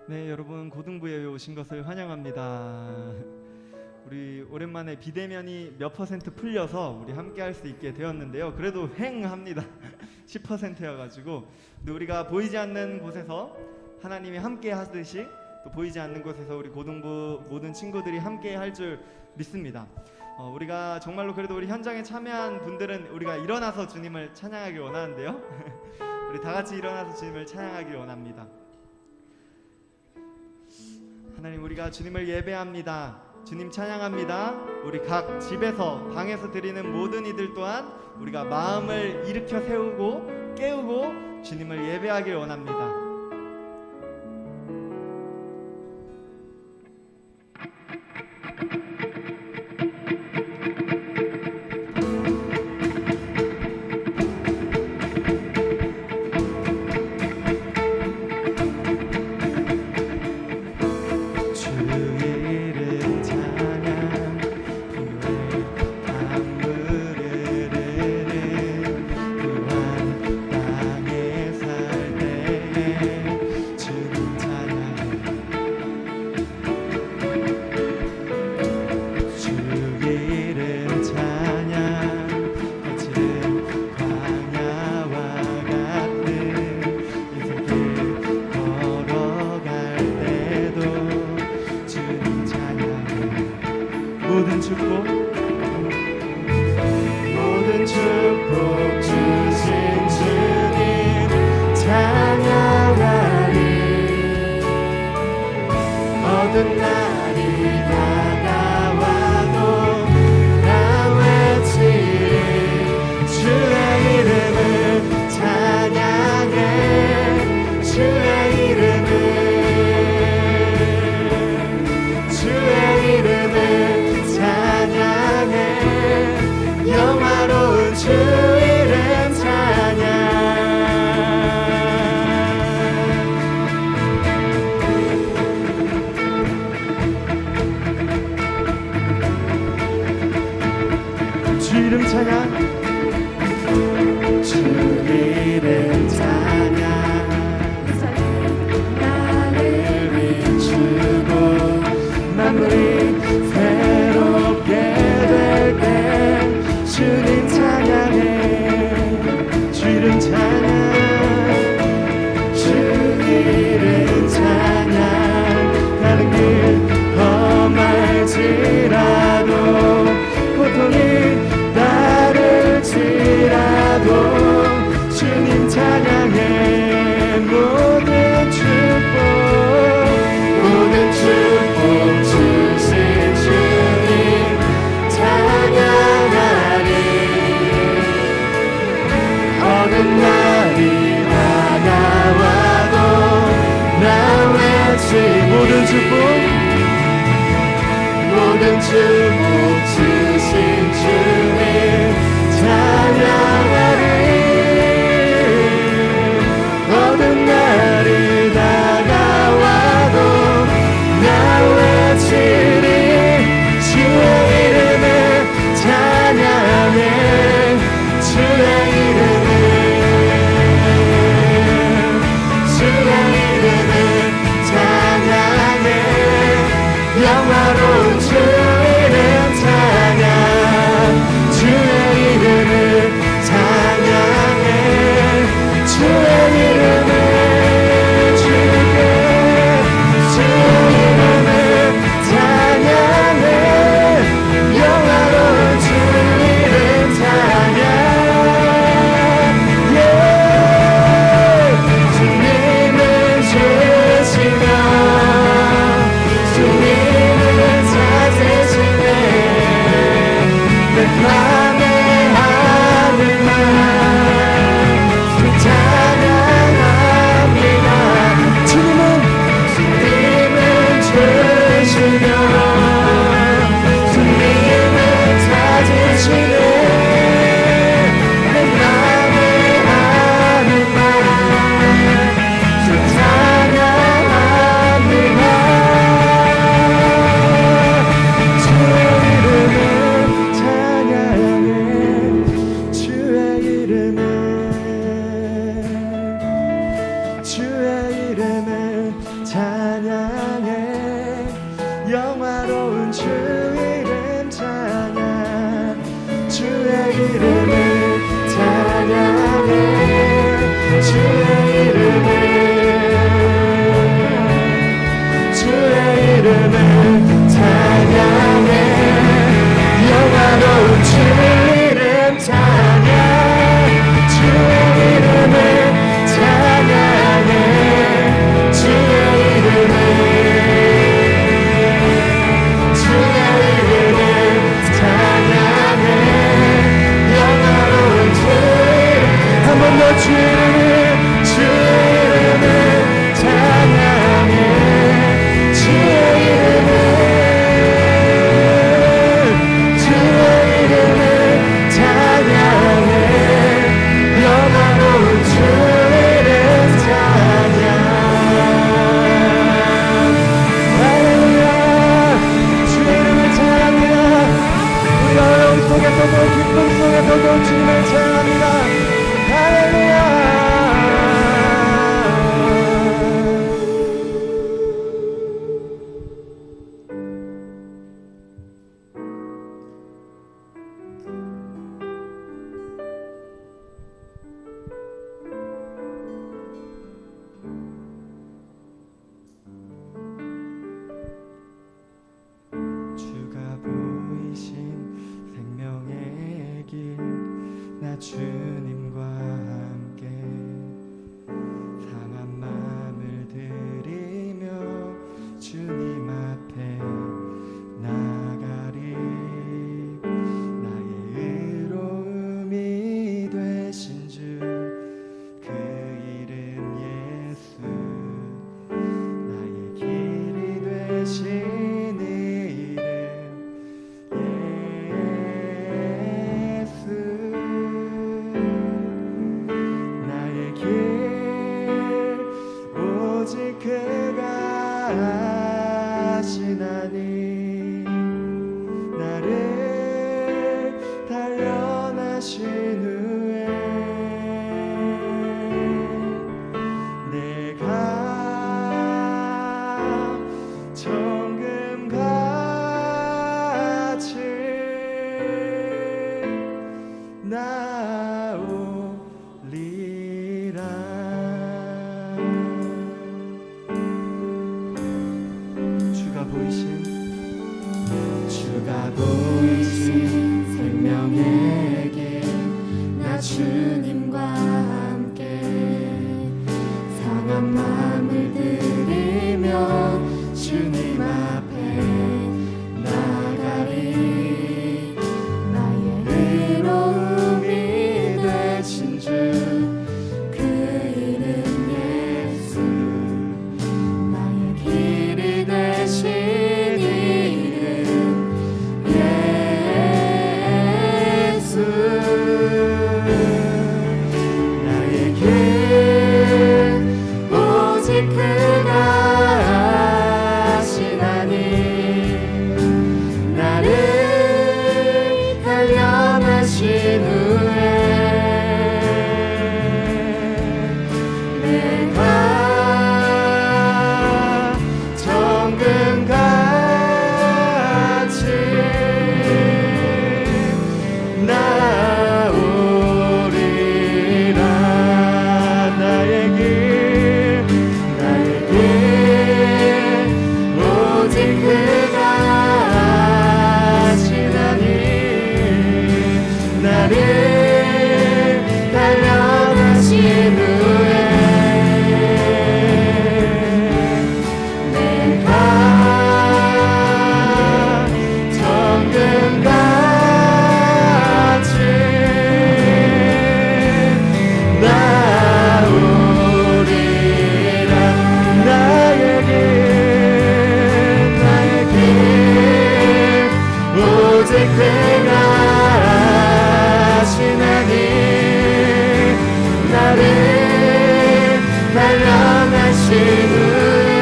네, 여러분 고등부에 오신 것을 환영합니다. 우리 오랜만에 비대면이 몇 퍼센트 풀려서 우리 함께 할 수 있게 되었는데요. 그래도 횡합니다. 10%여가지고 우리가 보이지 않는 곳에서 하나님이 함께 하듯이 또 보이지 않는 곳에서 우리 고등부 모든 친구들이 함께 할 줄 믿습니다. 우리가 정말로 그래도 우리 현장에 참여한 분들은 우리가 일어나서 주님을 찬양하길 원하는데요. 우리 다 같이 일어나서 주님을 찬양하길 원합니다. 하나님, 우리가 주님을 예배합니다. 주님 찬양합니다. 우리 각 집에서 방에서 드리는 모든 이들 또한 우리가 마음을 일으켜 세우고 깨우고 주님을 예배하길 원합니다. 모든 축복 주신 주님 찬양하리. 어두운 날이 다가와도 나 외치리. 주의 이름을 찬양해. 주의 이름을 영화로운 주 이름 찬양. 주 이름 찬양. 주 이름 찬양. 나를 비추고 만물이 새롭게 될 때 주님 찬양해. 주 이름 찬양. 주 이름 찬양. 다른 길 험할지라도 고통이 따를지라도 주님 찬양해. 모든 축복 주신 주님 찬양하리. 어두운 날이 다가와도 나 외치. 모든 축복 주신 주님 찬양하리. 어두운 날이 다가와도 나 외치리. 주의 이름을 찬양해. 주의 이름을 찬양해. 영화로운 주 이름 찬양. 주의 이름을 찬양해. 주의 이름을 주의 이름을 찬양해. 영화로운 주 이름 찬양. 주님을 주시며 주님을 찾으시네. 내 맘의 하늘만 찬양합니다. 주님을 주시며 주님을 찾으시네. 내 맘의 하늘만 찬양합니다. 주의 이름을 찬양해. 주의 이름을 찬양해. 주님과 함께 상한 마음을 드리며 주님 앞에 나가리. 나의 의로움이 되신 주 그 이름 예수. 나의 길이 되신 이름 예수. 나의 길 오직 그가 아시나니. 나를 단련하신 후에 내가 정금같이 나오리라. 주가 보이신 생명의 길. 나 주님과 함께 상한 마음을 드리며 주님 앞에 나가리. 나의 의로움이 되신 주 그 이름 예수. 나의 길이 되신 이름 예수. 나의 길 오직 그가 아시나니. 나를 단련하신 후에 내가 정금같이 나오리라. 나의 길 오직 그가 아시나니. 나를 단련하신 후에 내가 정금같이 나오리라. 나의 길 오직 그가 아시나니. 나를 단련하신 후에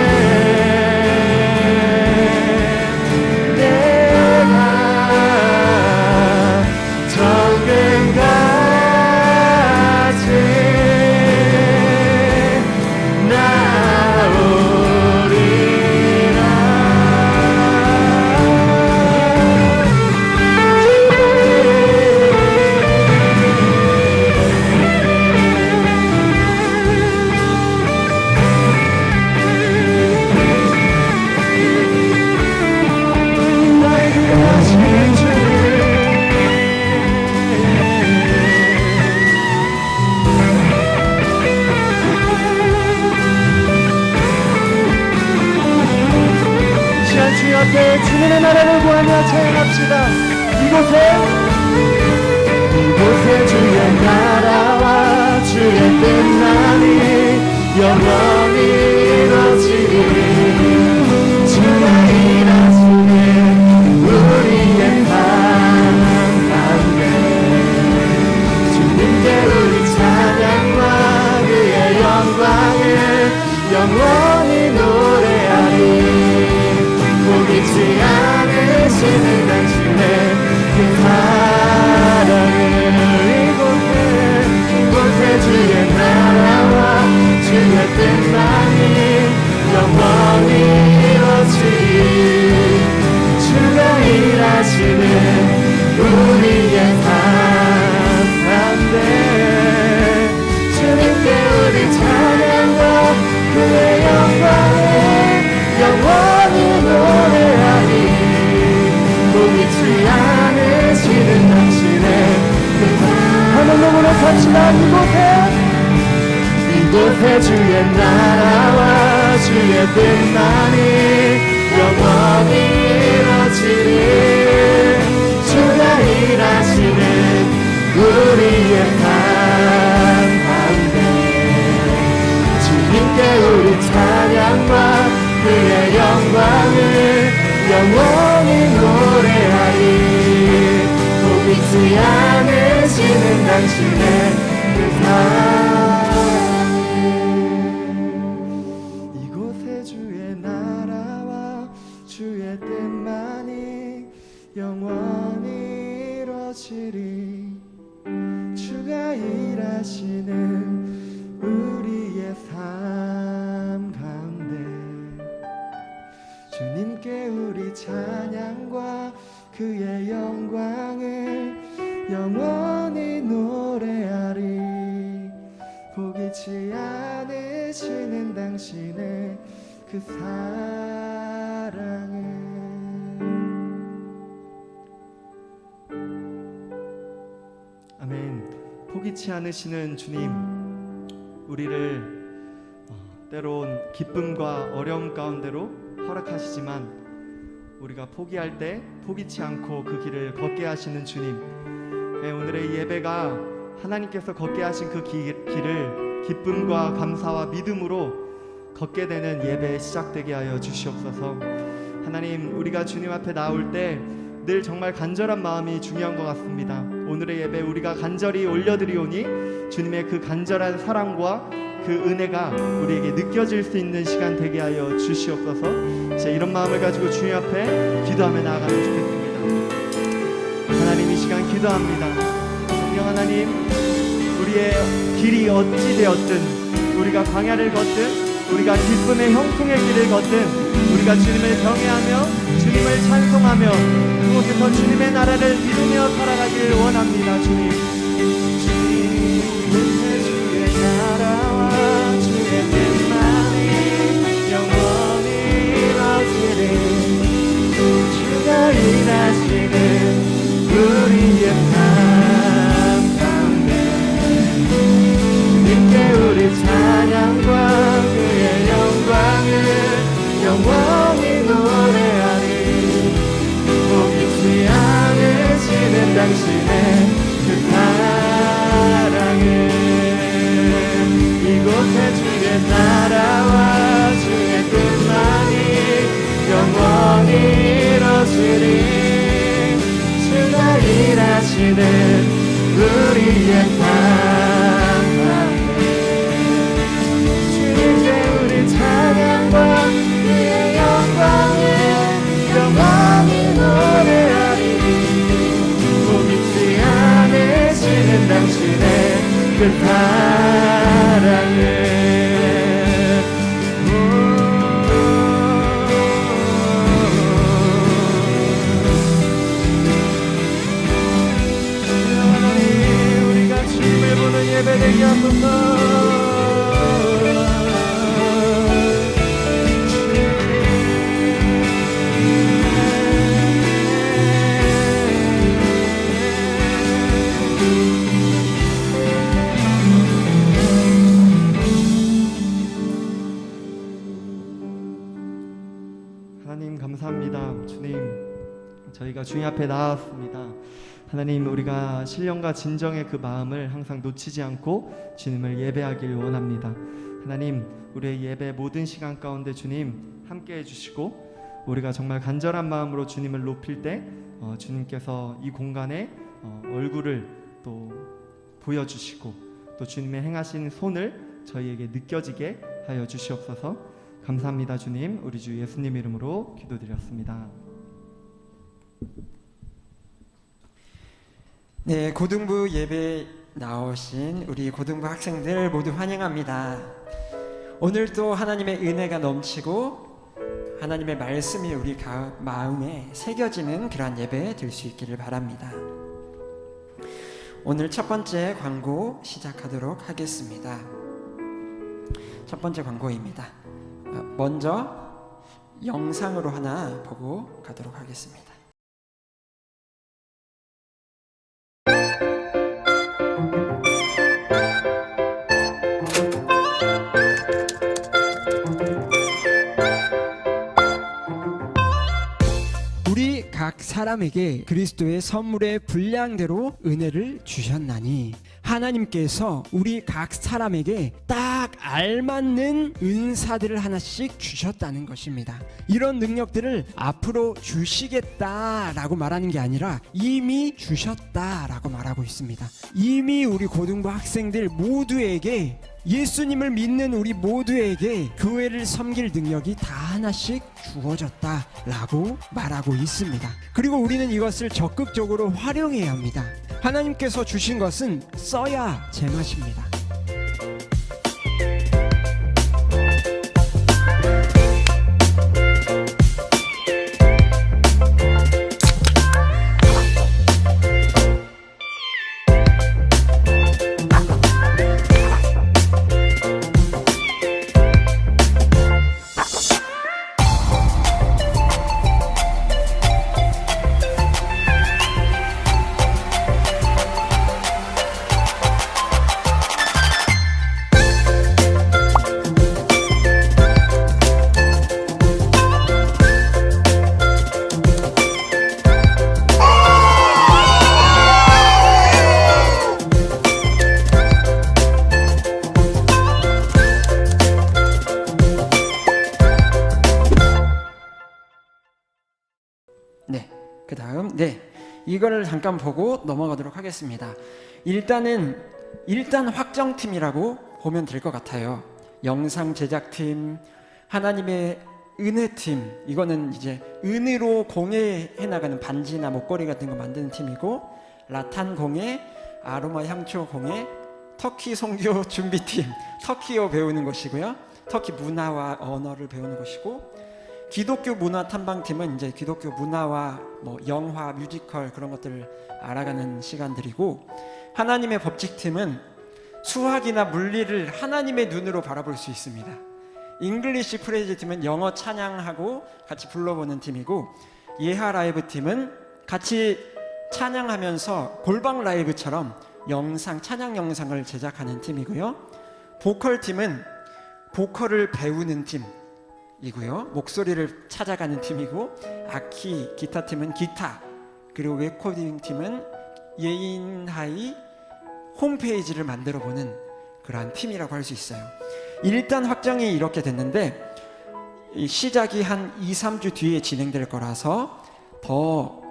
내가 정금같이 나오리라. 주 앞에 주님의 나라를 구하며 찬양합시다. 이곳에 주의 나라와 주의 뜻만이 영원히 이루어지리. 주가 일하시네 우리의 삶 가운데. 주님께 우리 찬양과 그의 영광을 영원히 노래하리. 보이지 않으시는 당신의 그 합시다. 이곳에 주의 나라와 주의 뜻만이 영원히 이루어지리. 주가 일하시는 우리의 삶 가운데 주님께 우리 찬양과 그의 영광을 영원히 노래하리. 보이지 않으시는 당신의 그 사랑. 이곳에 주의 나라와 주의 뜻만이 영원히 이루어지리. 주가 일하시는 우리의 삶 가운데 주님께 우리 찬양과 그의 영광을 영원히 노래하리. 포기치 않으시는 당신의 그 사랑을. 아멘. 포기치 않으시는 주님, 우리를 때론 기쁨과 어려움 가운데로 허락하시지만 우리가 포기할 때 포기치 않고 그 길을 걷게 하시는 주님, 오늘의 예배가 하나님께서 걷게 하신 그 길을 기쁨과 감사와 믿음으로 걷게 되는 예배 시작되게 하여 주시옵소서. 하나님, 우리가 주님 앞에 나올 때 늘 정말 간절한 마음이 중요한 것 같습니다. 오늘의 예배 우리가 간절히 올려드리오니 주님의 그 간절한 사랑과 그 은혜가 우리에게 느껴질 수 있는 시간 되게 하여 주시옵소서. 이제 이런 마음을 가지고 주님 앞에 기도하며 나아가면 좋겠습니다. 하나님, 이 시간 기도합니다. 성령 하나님, 우리의 길이 어찌 되었든, 우리가 광야를 걷든 우리가 기쁨의 형통의 길을 걷든 우리가 주님을 경외하며 주님을 찬송하며 그곳에서 주님의 나라를 이루며 살아가길 원합니다. 주님, 주의 나라와 주의 뜻만이 영원히 이루어지리. 주가 일하시는 우리의 삶 가운데 주님께 우리 찬양과 그의 영광을 영원히 노래하리. 포기치 않으시는 당신의 그 사랑을. 이곳에 주의 나라와 주의 뜻만이 영원히 이루어지리. 주가 일하시는 우리의 삶 가운데 주님께 우리 찬양과 그의 영광을 영원히 노래하리. 포기치 않으시는 당신의 그 사랑을. 우리가 주님을 보는 예배 되게 하소서. 하나님 감사합니다. 주님, 저희가 주님 앞에 나왔습니다. 하나님, 우리가 신령과 진정의 그 마음을 항상 놓치지 않고 주님을 예배하길 원합니다. 하나님, 우리의 예배 모든 시간 가운데 주님 함께 해주시고 우리가 정말 간절한 마음으로 주님을 높일 때 주님께서 이 공간에 얼굴을 또 보여주시고 또 주님의 행하신 손을 저희에게 느껴지게 하여 주시옵소서. 감사합니다. 주님, 우리 주 예수님 이름으로 기도드렸습니다. 네, 고등부 예배 나오신 우리 고등부 학생들 모두 환영합니다. 오늘도 하나님의 은혜가 넘치고 하나님의 말씀이 우리 마음에 새겨지는 그러한 예배 될 수 있기를 바랍니다. 오늘 첫 번째 광고 시작하도록 하겠습니다. 첫 번째 광고입니다. 먼저 영상으로 하나 보고 가도록 하겠습니다. 사람에게 그리스도의 선물의 분량대로 은혜를 주셨나니 하나님께서 우리 각 사람에게 딱 알맞는 은사들을 하나씩 주셨다는 것입니다. 이런 능력들을 앞으로 주시겠다라고 말하는 게 아니라 이미 주셨다라고 말하고 있습니다. 이미 우리 고등부 학생들 모두에게, 예수님을 믿는 우리 모두에게 교회를 섬길 능력이 다 하나씩 주어졌다라고 말하고 있습니다. 그리고 우리는 이것을 적극적으로 활용해야 합니다. 하나님께서 주신 것은 써야 제맛입니다. 네, 그 다음 이거를 잠깐 보고 넘어가도록 하겠습니다. 일단 확정팀이라고 보면 될 것 같아요. 영상 제작팀, 하나님의 은혜팀, 이거는 이제 은으로 공예해 나가는 반지나 목걸이 같은 거 만드는 팀이고, 라탄 공예, 아로마 향초 공예, 터키 선교 준비팀, 터키어 배우는 것이고요. 터키 문화와 언어를 배우는 것이고, 기독교 문화 탐방팀은 이제 기독교 문화와 뭐 영화, 뮤지컬 그런 것들을 알아가는 시간들이고, 하나님의 법칙팀은 수학이나 물리를 하나님의 눈으로 바라볼 수 있습니다. 잉글리시 프레이즈 팀은 영어 찬양하고 같이 불러보는 팀이고, 예하 라이브 팀은 같이 찬양하면서 골방 라이브처럼 찬양 영상을 제작하는 팀이고요. 보컬 팀은 보컬을 배우는 팀이고요. 목소리를 찾아가는 팀이고, 악기, 기타 팀은 기타, 그리고 레코딩 팀은 예인하이 홈페이지를 만들어보는 그러한 팀이라고 할 수 있어요. 일단 확정이 이렇게 됐는데, 시작이 한 2-3주 뒤에 진행될 거라서 더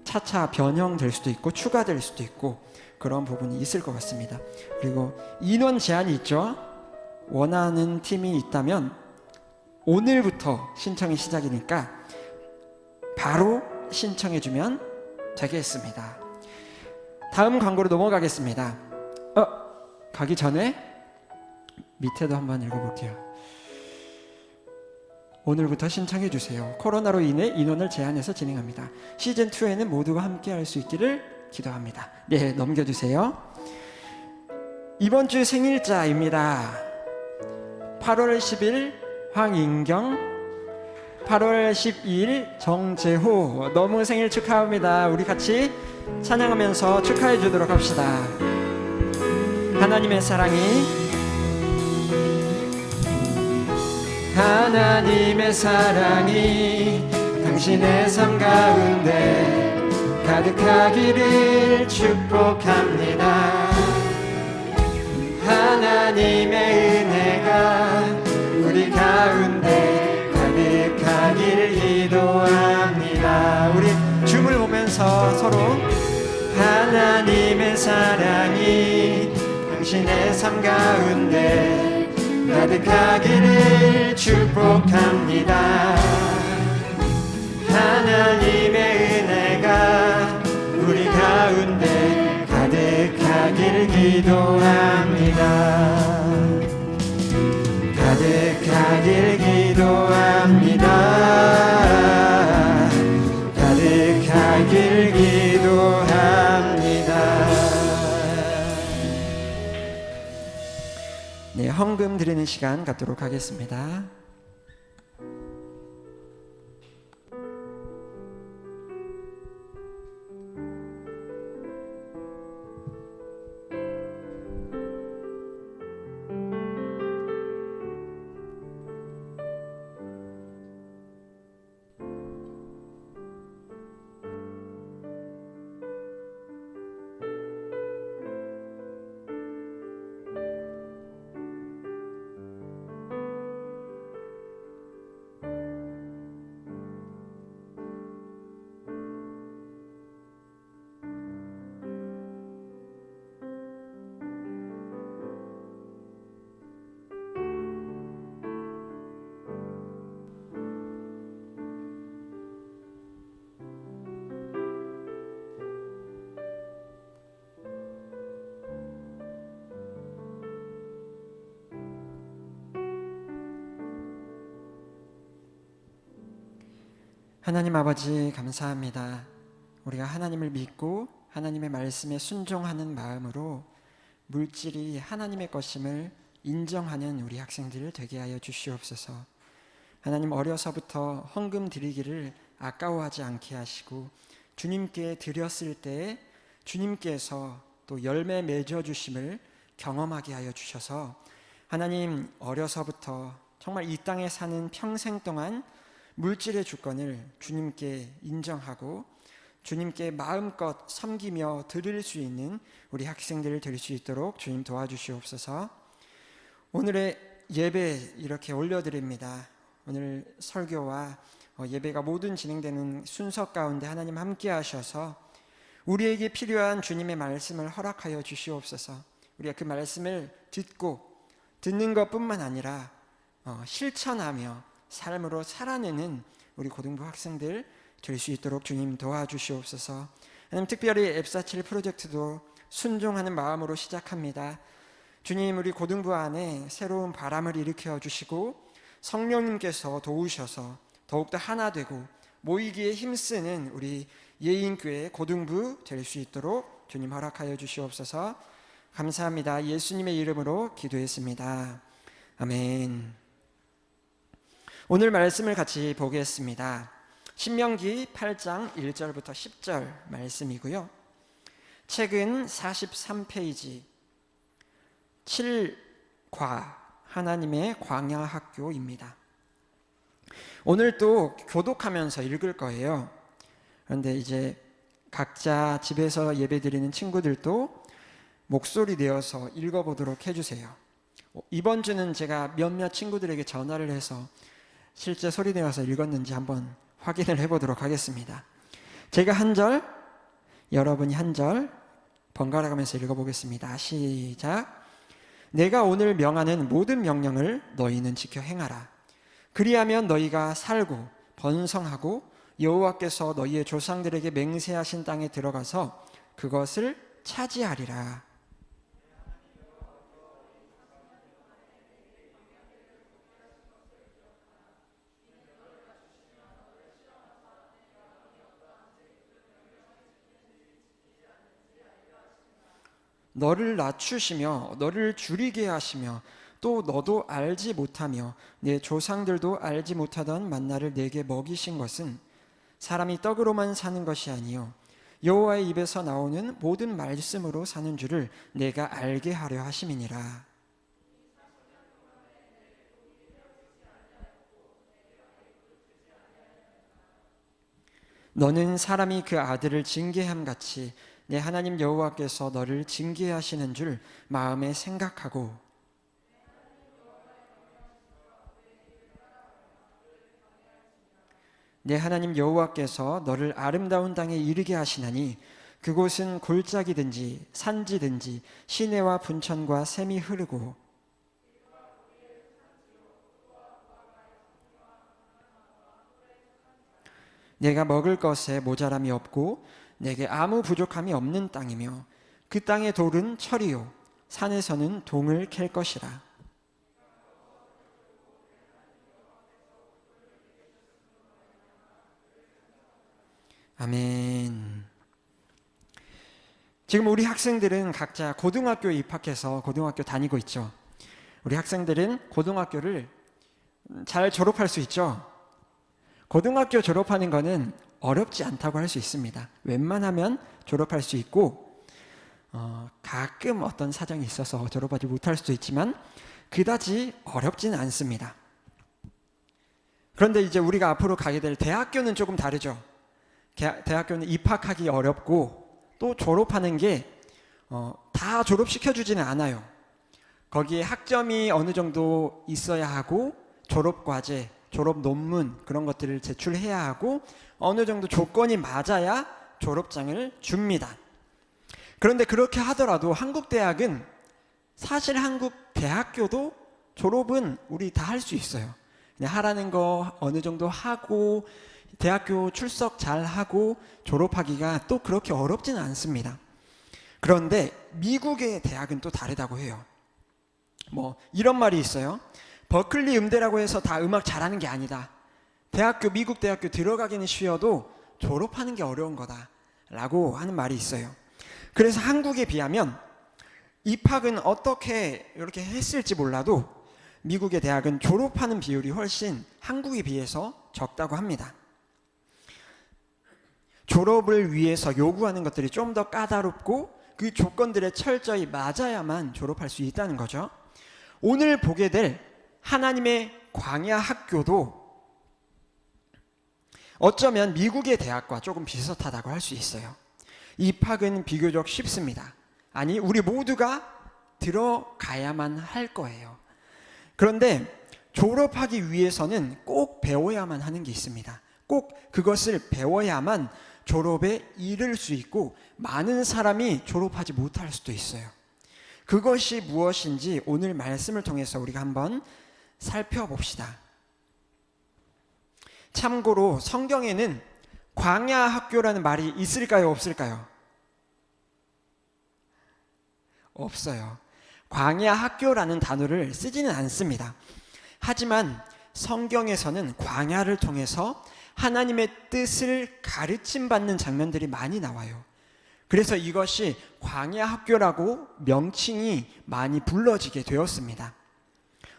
차차 변형될 수도 있고 추가될 수도 있고 그런 부분이 있을 것 같습니다. 그리고 인원 제한이 있죠. 원하는 팀이 있다면 오늘부터 신청이 시작이니까 바로 신청해주면 되겠습니다. 다음 광고로 넘어가겠습니다. 가기 전에 밑에도 한번 읽어볼게요. 오늘부터 신청해주세요. 코로나로 인해 인원을 제한해서 진행합니다. 시즌2에는 모두가 함께 할 수 있기를 기도합니다. 네, 넘겨주세요. 이번 주 생일자입니다. 8월 10일 황인경, 8월 12일 정재호. 너무 생일 축하합니다. 우리 같이 찬양하면서 축하해 주도록 합시다. 하나님의 사랑이 당신의 삶 가운데 가득하기를 축복합니다. 하나님의 은혜가 우리 가운데 가득하기를 기도합니다. 우리 줌을 보면서 서로 하나님의 사랑이 당신의 삶 가운데 가득하기를 축복합니다. 하나님의 은혜가 우리 가운데 가득하기를 기도합니다. 가득하기를 기도합니다. 가득하기를 기도합니다. 네, 헌금 드리는 시간 갖도록 하겠습니다. 하나님 아버지 감사합니다. 우리가 하나님을 믿고 하나님의 말씀에 순종하는 마음으로 물질이 하나님의 것임을 인정하는 우리 학생들 되게 하여 주시옵소서. 하나님, 어려서부터 헌금 드리기를 아까워하지 않게 하시고 주님께 드렸을 때 주님께서 또 열매 맺어 주심을 경험하게 하여 주셔서 하나님, 어려서부터 정말 이 땅에 사는 평생 동안 물질의 주권을 주님께 인정하고 주님께 마음껏 섬기며 드릴 수 있는 우리 학생들을 될 수 있도록 주님 도와주시옵소서. 오늘의 예배 이렇게 올려드립니다. 오늘 설교와 예배가 모든 진행되는 순서 가운데 하나님 함께 하셔서 우리에게 필요한 주님의 말씀을 허락하여 주시옵소서. 우리가 그 말씀을 듣는 것뿐만 아니라 실천하며 삶으로 살아내는 우리 고등부 학생들 될 수 있도록 주님 도와주시옵소서. 하나님, 특별히 F47 프로젝트도 순종하는 마음으로 시작합니다. 주님, 우리 고등부 안에 새로운 바람을 일으켜 주시고 성령님께서 도우셔서 더욱더 하나 되고 모이기에 힘쓰는 우리 예인교회 고등부 될 수 있도록 주님 허락하여 주시옵소서. 감사합니다. 예수님의 이름으로 기도했습니다. 아멘. 오늘 말씀을 같이 보겠습니다. 신명기 8장 1절부터 10절 말씀이고요. 책은 43페이지 7과 하나님의 광야 학교입니다. 오늘 또 교독하면서 읽을 거예요. 그런데 이제 각자 집에서 예배드리는 친구들도 목소리 내어서 읽어보도록 해주세요. 이번 주는 제가 몇몇 친구들에게 전화를 해서 실제 소리 내어서 읽었는지 한번 확인을 해보도록 하겠습니다. 제가 한 절, 여러분이 한 절 번갈아 가면서 읽어보겠습니다. 시작. 내가 오늘 명하는 모든 명령을 너희는 지켜 행하라. 그리하면 너희가 살고 번성하고 여호와께서 너희의 조상들에게 맹세하신 땅에 들어가서 그것을 차지하리라. 너를 낮추시며 너를 줄이게 하시며 또 너도 알지 못하며 내 조상들도 알지 못하던 만나를 내게 먹이신 것은 사람이 떡으로만 사는 것이 아니요 여호와의 입에서 나오는 모든 말씀으로 사는 줄을 내가 알게 하려 하심이니라. 너는 사람이 그 아들을 징계함 같이 내 하나님 여호와께서 너를 징계하시는 줄 마음에 생각하고 내 하나님 여호와께서 너를 아름다운 땅에 이르게 하시나니 그곳은 골짜기든지 산지든지 시내와 분천과 샘이 흐르고 내가 먹을 것에 모자람이 없고 내게 아무 부족함이 없는 땅이며 그 땅의 돌은 철이요 산에서는 동을 캘 것이라. 아멘. 지금 우리 학생들은 각자 고등학교에 입학해서 고등학교 다니고 있죠. 우리 학생들은 고등학교를 잘 졸업할 수 있죠. 고등학교 졸업하는 거는 어렵지 않다고 할 수 있습니다. 웬만하면 졸업할 수 있고 가끔 어떤 사정이 있어서 졸업하지 못할 수도 있지만 그다지 어렵지는 않습니다. 그런데 이제 우리가 앞으로 가게 될 대학교는 조금 다르죠. 대학교는 입학하기 어렵고 또 졸업하는 게 다 졸업시켜주지는 않아요. 거기에 학점이 어느 정도 있어야 하고 졸업과제, 졸업 논문 그런 것들을 제출해야 하고 어느 정도 조건이 맞아야 졸업장을 줍니다. 그런데 그렇게 하더라도 한국 대학은 사실 한국 대학교도 졸업은 우리 다 할 수 있어요. 그냥 하라는 거 어느 정도 하고 대학교 출석 잘 하고 졸업하기가 또 그렇게 어렵지는 않습니다. 그런데 미국의 대학은 또 다르다고 해요. 뭐 이런 말이 있어요. 버클리 음대라고 해서 다 음악 잘하는 게 아니다. 미국 대학교 들어가기는 쉬워도 졸업하는 게 어려운 거다라고 하는 말이 있어요. 그래서 한국에 비하면 입학은 어떻게 이렇게 했을지 몰라도 미국의 대학은 졸업하는 비율이 훨씬 한국에 비해서 적다고 합니다. 졸업을 위해서 요구하는 것들이 좀 더 까다롭고 그 조건들에 철저히 맞아야만 졸업할 수 있다는 거죠. 오늘 보게 될 하나님의 광야 학교도 어쩌면 미국의 대학과 조금 비슷하다고 할 수 있어요. 입학은 비교적 쉽습니다. 아니, 우리 모두가 들어가야만 할 거예요. 그런데 졸업하기 위해서는 꼭 배워야만 하는 게 있습니다. 꼭 그것을 배워야만 졸업에 이를 수 있고 많은 사람이 졸업하지 못할 수도 있어요. 그것이 무엇인지 오늘 말씀을 통해서 우리가 한번 살펴봅시다. 참고로 성경에는 광야 학교라는 말이 있을까요, 없을까요? 없어요. 광야 학교라는 단어를 쓰지는 않습니다. 하지만 성경에서는 광야를 통해서 하나님의 뜻을 가르침받는 장면들이 많이 나와요. 그래서 이것이 광야 학교라고 명칭이 많이 불러지게 되었습니다.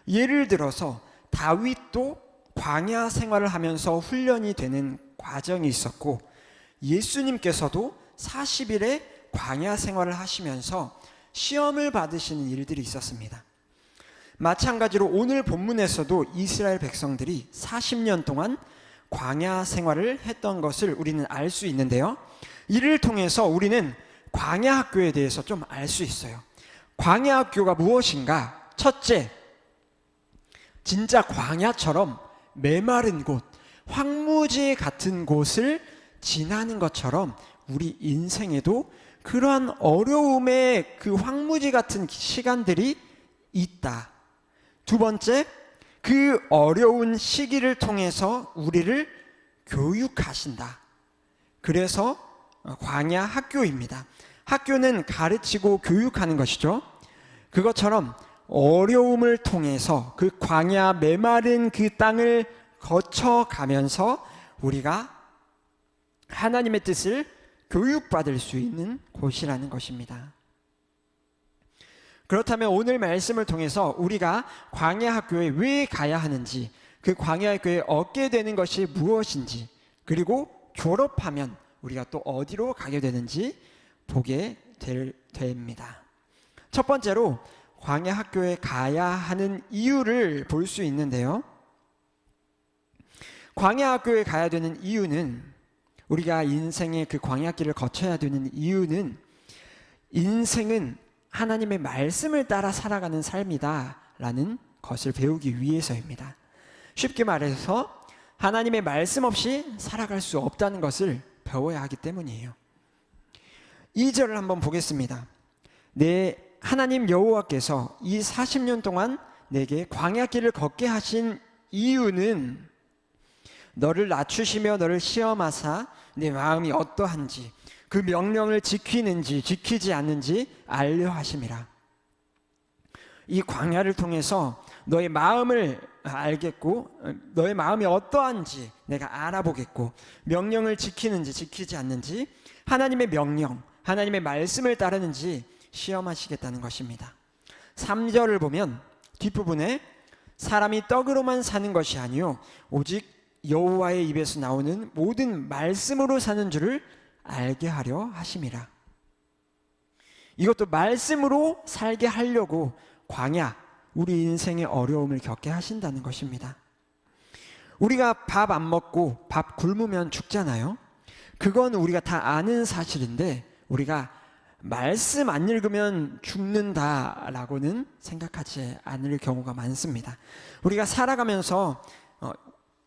예를 들어서 다윗도 광야 생활을 하면서 훈련이 되는 과정이 있었고, 예수님께서도 40일의 광야 생활을 하시면서 시험을 받으시는 일들이 있었습니다. 마찬가지로 오늘 본문에서도 이스라엘 백성들이 40년 동안 광야 생활을 했던 것을 우리는 알 수 있는데요. 이를 통해서 우리는 광야 학교에 대해서 좀 알 수 있어요. 광야 학교가 무엇인가? 첫째, 진짜 광야처럼 메마른 곳, 황무지 같은 곳을 지나는 것처럼 우리 인생에도 그러한 어려움의 그 황무지 같은 시간들이 있다. 두 번째, 그 어려운 시기를 통해서 우리를 교육하신다. 그래서 광야 학교입니다. 학교는 가르치고 교육하는 것이죠. 그것처럼 어려움을 통해서 그 광야 메마른 그 땅을 거쳐가면서 우리가 하나님의 뜻을 교육받을 수 있는 곳이라는 것입니다. 그렇다면 오늘 말씀을 통해서 우리가 광야 학교에 왜 가야 하는지, 그 광야 학교에 얻게 되는 것이 무엇인지, 그리고 졸업하면 우리가 또 어디로 가게 되는지 보게 됩니다. 첫 번째로 광야 학교에 가야 하는 이유를 볼 수 있는데요. 광야 학교에 가야 되는 이유는, 우리가 인생의 그 광야길을 거쳐야 되는 이유는, 인생은 하나님의 말씀을 따라 살아가는 삶이다라는 것을 배우기 위해서입니다. 쉽게 말해서 하나님의 말씀 없이 살아갈 수 없다는 것을 배워야 하기 때문이에요. 2절을 한번 보겠습니다. 내 하나님 여호와께서 이 40년 동안 내게 광야길을 걷게 하신 이유는 너를 낮추시며 너를 시험하사 내 마음이 어떠한지, 그 명령을 지키는지 지키지 않는지 알려 하심이라. 이 광야를 통해서 너의 마음을 알겠고, 너의 마음이 어떠한지 내가 알아보겠고, 명령을 지키는지 지키지 않는지, 하나님의 명령, 하나님의 말씀을 따르는지 시험하시겠다는 것입니다. 3절을 보면 뒷부분에 사람이 떡으로만 사는 것이 아니요 오직 여호와의 입에서 나오는 모든 말씀으로 사는 줄을 알게 하려 하심이라. 이것도 말씀으로 살게 하려고 광야, 우리 인생의 어려움을 겪게 하신다는 것입니다. 우리가 밥 안 먹고 밥 굶으면 죽잖아요. 그건 우리가 다 아는 사실인데, 우리가 말씀 안 읽으면 죽는다라고는 생각하지 않을 경우가 많습니다. 우리가 살아가면서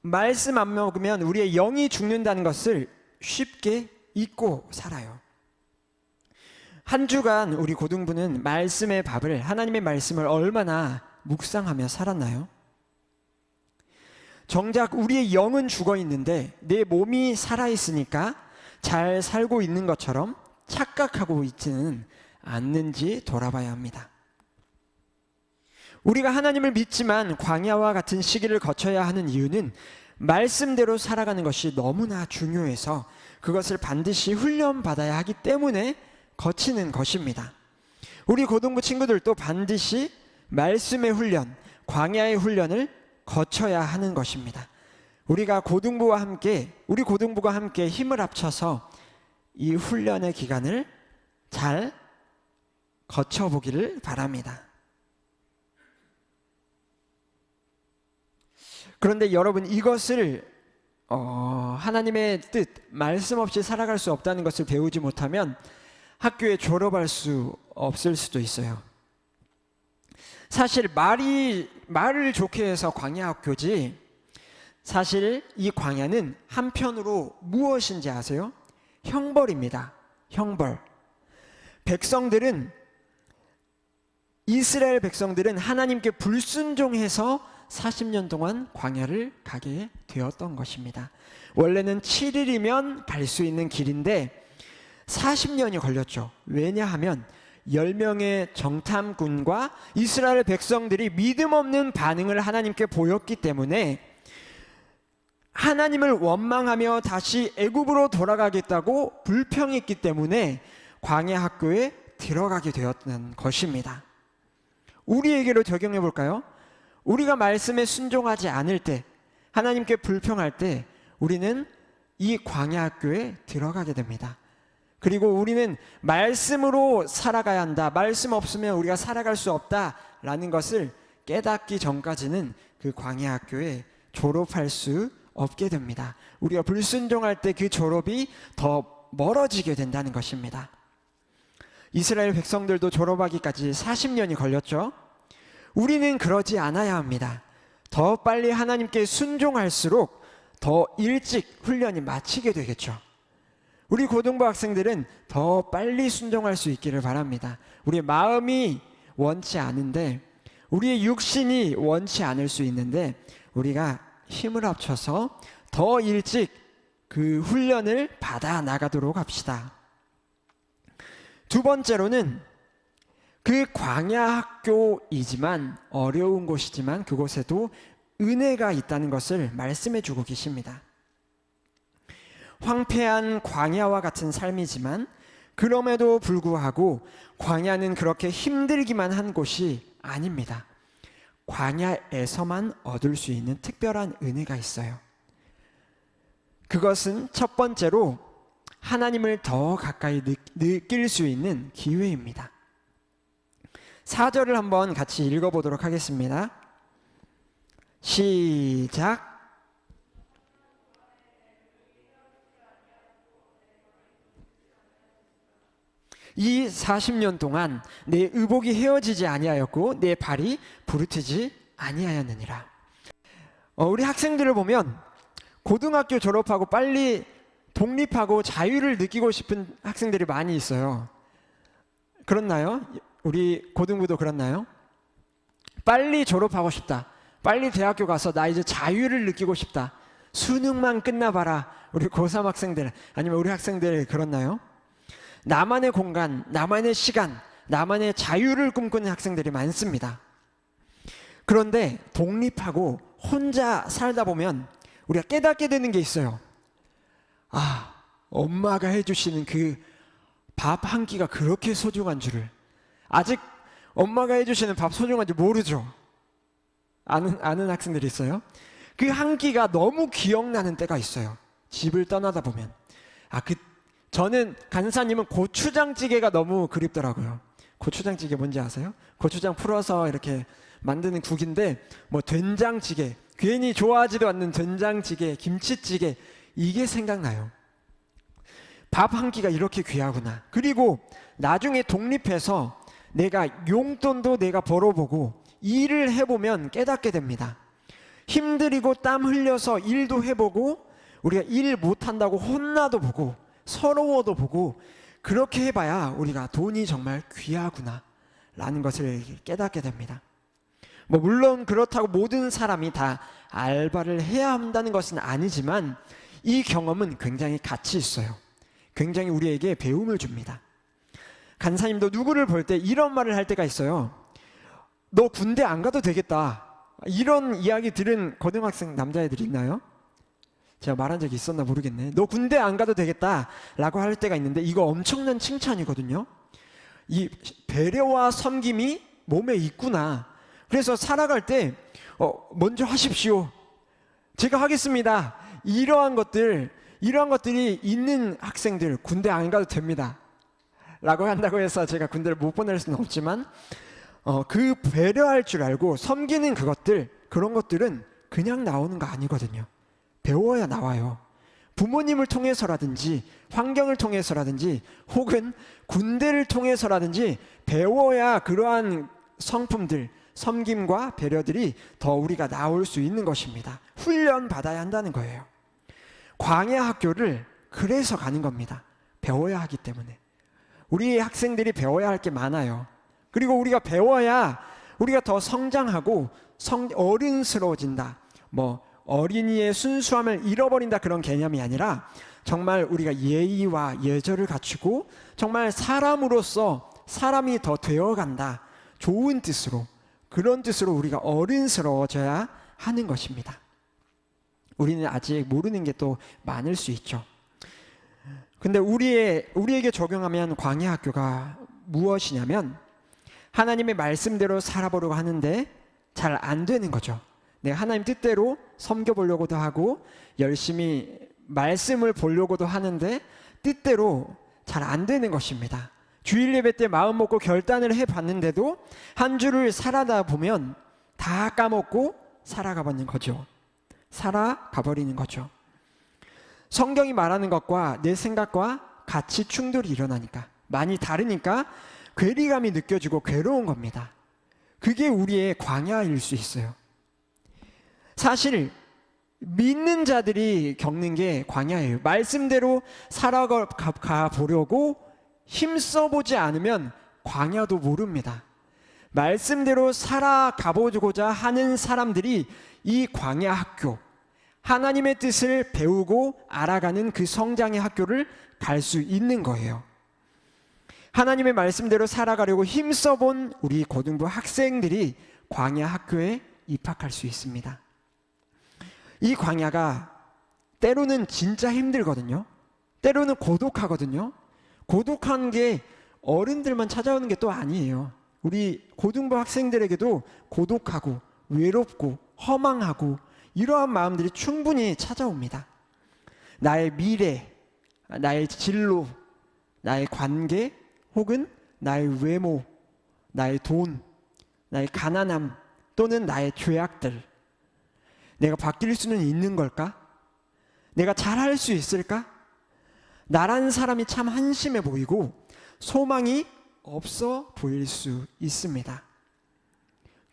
말씀 안 먹으면 우리의 영이 죽는다는 것을 쉽게 잊고 살아요. 한 주간 우리 고등부는 말씀의 밥을, 하나님의 말씀을 얼마나 묵상하며 살았나요? 정작 우리의 영은 죽어 있는데 내 몸이 살아 있으니까 잘 살고 있는 것처럼 착각하고 있지는 않는지 돌아봐야 합니다. 우리가 하나님을 믿지만 광야와 같은 시기를 거쳐야 하는 이유는 말씀대로 살아가는 것이 너무나 중요해서 그것을 반드시 훈련받아야 하기 때문에 거치는 것입니다. 우리 고등부 친구들도 반드시 말씀의 훈련, 광야의 훈련을 거쳐야 하는 것입니다. 우리 고등부가 함께 힘을 합쳐서 이 훈련의 기간을 잘 거쳐보기를 바랍니다. 그런데 여러분, 이것을 하나님의 뜻, 말씀 없이 살아갈 수 없다는 것을 배우지 못하면 학교에 졸업할 수 없을 수도 있어요. 사실 말을 좋게 해서 광야 학교지, 사실 이 광야는 한편으로 무엇인지 아세요? 형벌입니다. 형벌. 이스라엘 백성들은 하나님께 불순종해서 40년 동안 광야를 가게 되었던 것입니다. 원래는 7일이면 갈 수 있는 길인데 40년이 걸렸죠. 왜냐하면 10명의 정탐꾼과 이스라엘 백성들이 믿음 없는 반응을 하나님께 보였기 때문에 하나님을 원망하며 다시 애굽으로 돌아가겠다고 불평했기 때문에 광야 학교에 들어가게 되었던 것입니다. 우리에게로 적용해 볼까요? 우리가 말씀에 순종하지 않을 때, 하나님께 불평할 때 우리는 이 광야 학교에 들어가게 됩니다. 그리고 우리는 말씀으로 살아가야 한다, 말씀 없으면 우리가 살아갈 수 없다라는 것을 깨닫기 전까지는 그 광야 학교에 졸업할 수 없게 됩니다. 우리가 불순종할 때 그 졸업이 더 멀어지게 된다는 것입니다. 이스라엘 백성들도 졸업하기까지 40년이 걸렸죠. 우리는 그러지 않아야 합니다. 더 빨리 하나님께 순종할수록 더 일찍 훈련이 마치게 되겠죠. 우리 고등부 학생들은 더 빨리 순종할 수 있기를 바랍니다. 우리의 마음이 원치 않은데, 우리의 육신이 원치 않을 수 있는데 우리가 힘을 합쳐서 더 일찍 그 훈련을 받아 나가도록 합시다. 두 번째로는 그 광야 학교이지만, 어려운 곳이지만 그곳에도 은혜가 있다는 것을 말씀해 주고 계십니다. 황폐한 광야와 같은 삶이지만 그럼에도 불구하고 광야는 그렇게 힘들기만 한 곳이 아닙니다. 광야에서만 얻을 수 있는 특별한 은혜가 있어요. 그것은 첫 번째로 하나님을 더 가까이 느낄 수 있는 기회입니다. 4절을 한번 같이 읽어보도록 하겠습니다. 시작. 이 40년 동안 내 의복이 헤어지지 아니하였고 내 발이 부르트지 아니하였느니라. 우리 학생들을 보면 고등학교 졸업하고 빨리 독립하고 자유를 느끼고 싶은 학생들이 많이 있어요. 그렇나요? 우리 고등부도 그렇나요? 빨리 졸업하고 싶다. 빨리 대학교 가서 나 이제 자유를 느끼고 싶다. 수능만 끝나봐라. 우리 고3 학생들, 아니면 우리 학생들 그렇나요? 나만의 공간, 나만의 시간, 나만의 자유를 꿈꾸는 학생들이 많습니다. 그런데 독립하고 혼자 살다 보면 우리가 깨닫게 되는 게 있어요. 아, 엄마가 해주시는 그 밥 한 끼가 그렇게 소중한 줄을. 아직 엄마가 해주시는 밥 소중한지 모르죠. 아는 학생들이 있어요. 그 한 끼가 너무 기억나는 때가 있어요. 집을 떠나다 보면. 저는 간사님은 고추장찌개가 너무 그립더라고요. 고추장찌개 뭔지 아세요? 고추장 풀어서 이렇게 만드는 국인데, 뭐 된장찌개, 괜히 좋아하지도 않는 된장찌개, 김치찌개, 이게 생각나요. 밥 한 끼가 이렇게 귀하구나. 그리고 나중에 독립해서 내가 용돈도 내가 벌어보고 일을 해보면 깨닫게 됩니다. 힘들이고 땀 흘려서 일도 해보고, 우리가 일 못한다고 혼나도 보고 서러워도 보고, 그렇게 해봐야 우리가 돈이 정말 귀하구나 라는 것을 깨닫게 됩니다. 물론 그렇다고 모든 사람이 다 알바를 해야 한다는 것은 아니지만 이 경험은 굉장히 가치 있어요. 굉장히 우리에게 배움을 줍니다. 간사님도 누구를 볼 때 이런 말을 할 때가 있어요. 너 군대 안 가도 되겠다. 이런 이야기 들은 고등학생 남자애들이 있나요? 제가 말한 적이 있었나 모르겠네. 너 군대 안 가도 되겠다 라고 할 때가 있는데, 이거 엄청난 칭찬이거든요. 이 배려와 섬김이 몸에 있구나. 그래서 살아갈 때 먼저 하십시오, 제가 하겠습니다, 이러한 것들이 있는 학생들 군대 안 가도 됩니다 라고 한다고 해서 제가 군대를 못 보낼 수는 없지만, 그 배려할 줄 알고 섬기는 그런 것들은 그냥 나오는 거 아니거든요. 배워야 나와요. 부모님을 통해서라든지 환경을 통해서라든지 혹은 군대를 통해서라든지 배워야 그러한 성품들, 섬김과 배려들이 더 우리가 나올 수 있는 것입니다. 훈련 받아야 한다는 거예요. 광야 학교를 그래서 가는 겁니다. 배워야 하기 때문에. 우리 학생들이 배워야 할 게 많아요. 그리고 우리가 배워야 우리가 더 성장하고 어른스러워진다. 어린이의 순수함을 잃어버린다, 그런 개념이 아니라 정말 우리가 예의와 예절을 갖추고 정말 사람으로서 사람이 더 되어간다, 좋은 뜻으로, 그런 뜻으로 우리가 어른스러워져야 하는 것입니다. 우리는 아직 모르는 게 또 많을 수 있죠. 근데 우리에게 적용하면 광야 학교가 무엇이냐면, 하나님의 말씀대로 살아보려고 하는데 잘 안 되는 거죠. 하나님 뜻대로 섬겨보려고도 하고 열심히 말씀을 보려고도 하는데 뜻대로 잘 안 되는 것입니다. 주일 예배 때 마음 먹고 결단을 해봤는데도 한 주를 살아다 보면 다 까먹고 살아가버리는 거죠. 성경이 말하는 것과 내 생각과 같이 충돌이 일어나니까, 많이 다르니까 괴리감이 느껴지고 괴로운 겁니다. 그게 우리의 광야일 수 있어요. 사실 믿는 자들이 겪는 게 광야예요. 말씀대로 살아가 보려고 힘써보지 않으면 광야도 모릅니다. 말씀대로 살아가보고자 하는 사람들이 이 광야 학교, 하나님의 뜻을 배우고 알아가는 그 성장의 학교를 갈 수 있는 거예요. 하나님의 말씀대로 살아가려고 힘써본 우리 고등부 학생들이 광야 학교에 입학할 수 있습니다. 이 광야가 때로는 진짜 힘들거든요. 때로는 고독하거든요. 고독한 게 어른들만 찾아오는 게 또 아니에요. 우리 고등부 학생들에게도 고독하고 외롭고 허망하고 이러한 마음들이 충분히 찾아옵니다. 나의 미래, 나의 진로, 나의 관계, 혹은 나의 외모, 나의 돈, 나의 가난함, 또는 나의 죄악들. 내가 바뀔 수는 있는 걸까? 내가 잘할 수 있을까? 나란 사람이 참 한심해 보이고 소망이 없어 보일 수 있습니다.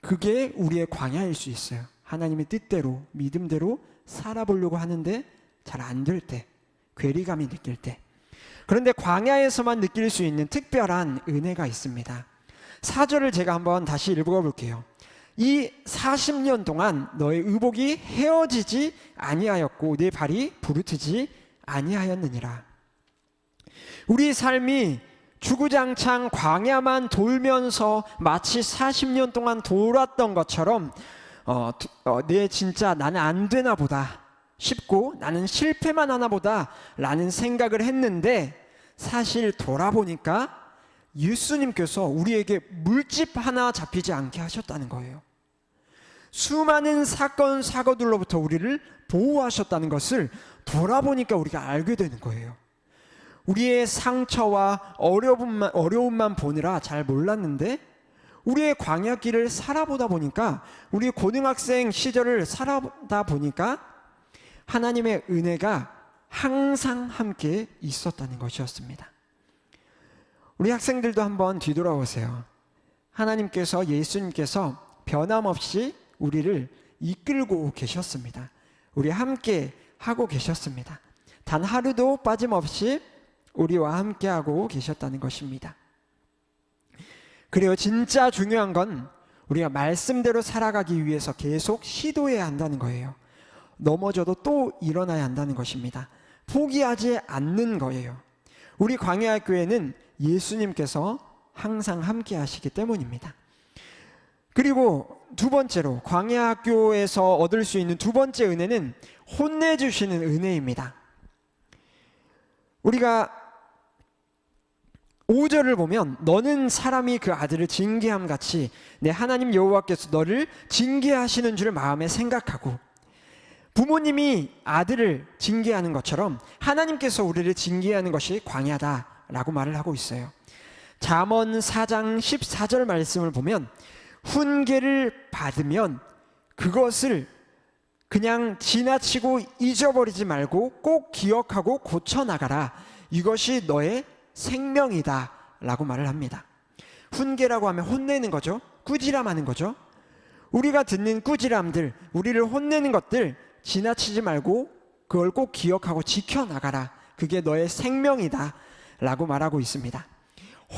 그게 우리의 광야일 수 있어요. 하나님의 뜻대로, 믿음대로 살아보려고 하는데 잘 안 될 때, 괴리감이 느낄 때. 그런데 광야에서만 느낄 수 있는 특별한 은혜가 있습니다. 4절을 제가 한번 다시 읽어볼게요. 이 40년 동안 너의 의복이 헤어지지 아니하였고 내 발이 부르트지 아니하였느니라. 우리 삶이 주구장창 광야만 돌면서 마치 40년 동안 돌았던 것처럼 진짜 나는 안 되나 보다 싶고 나는 실패만 하나 보다 라는 생각을 했는데, 사실 돌아보니까 예수님께서 우리에게 물집 하나 잡히지 않게 하셨다는 거예요. 수많은 사건 사고들로부터 우리를 보호하셨다는 것을 돌아보니까 우리가 알게 되는 거예요. 우리의 상처와 어려움만 보느라 잘 몰랐는데 우리의 광야길을 살아보다 보니까, 우리 고등학생 시절을 살아다 보니까 하나님의 은혜가 항상 함께 있었다는 것이었습니다. 우리 학생들도 한번 뒤돌아보세요. 하나님께서, 예수님께서 변함없이 우리를 이끌고 계셨습니다. 우리 함께 하고 계셨습니다. 단 하루도 빠짐없이 우리와 함께 하고 계셨다는 것입니다. 그래요. 진짜 중요한 건 우리가 말씀대로 살아가기 위해서 계속 시도해야 한다는 거예요. 넘어져도 또 일어나야 한다는 것입니다. 포기하지 않는 거예요. 우리 광야학교에는 예수님께서 항상 함께 하시기 때문입니다. 그리고 두 번째로 광야 학교에서 얻을 수 있는 두 번째 은혜는 혼내주시는 은혜입니다. 우리가 5절을 보면 너는 사람이 그 아들을 징계함 같이 내 하나님 여호와께서 너를 징계하시는 줄 마음에 생각하고, 부모님이 아들을 징계하는 것처럼 하나님께서 우리를 징계하는 것이 광야다라고 말을 하고 있어요. 잠언 4장 14절 말씀을 보면 훈계를 받으면 그것을 그냥 지나치고 잊어버리지 말고 꼭 기억하고 고쳐나가라. 이것이 너의 생명이다 라고 말을 합니다. 훈계라고 하면 혼내는 거죠. 꾸지람하는 거죠. 우리가 듣는 꾸지람들, 우리를 혼내는 것들 지나치지 말고 그걸 꼭 기억하고 지켜나가라. 그게 너의 생명이다 라고 말하고 있습니다.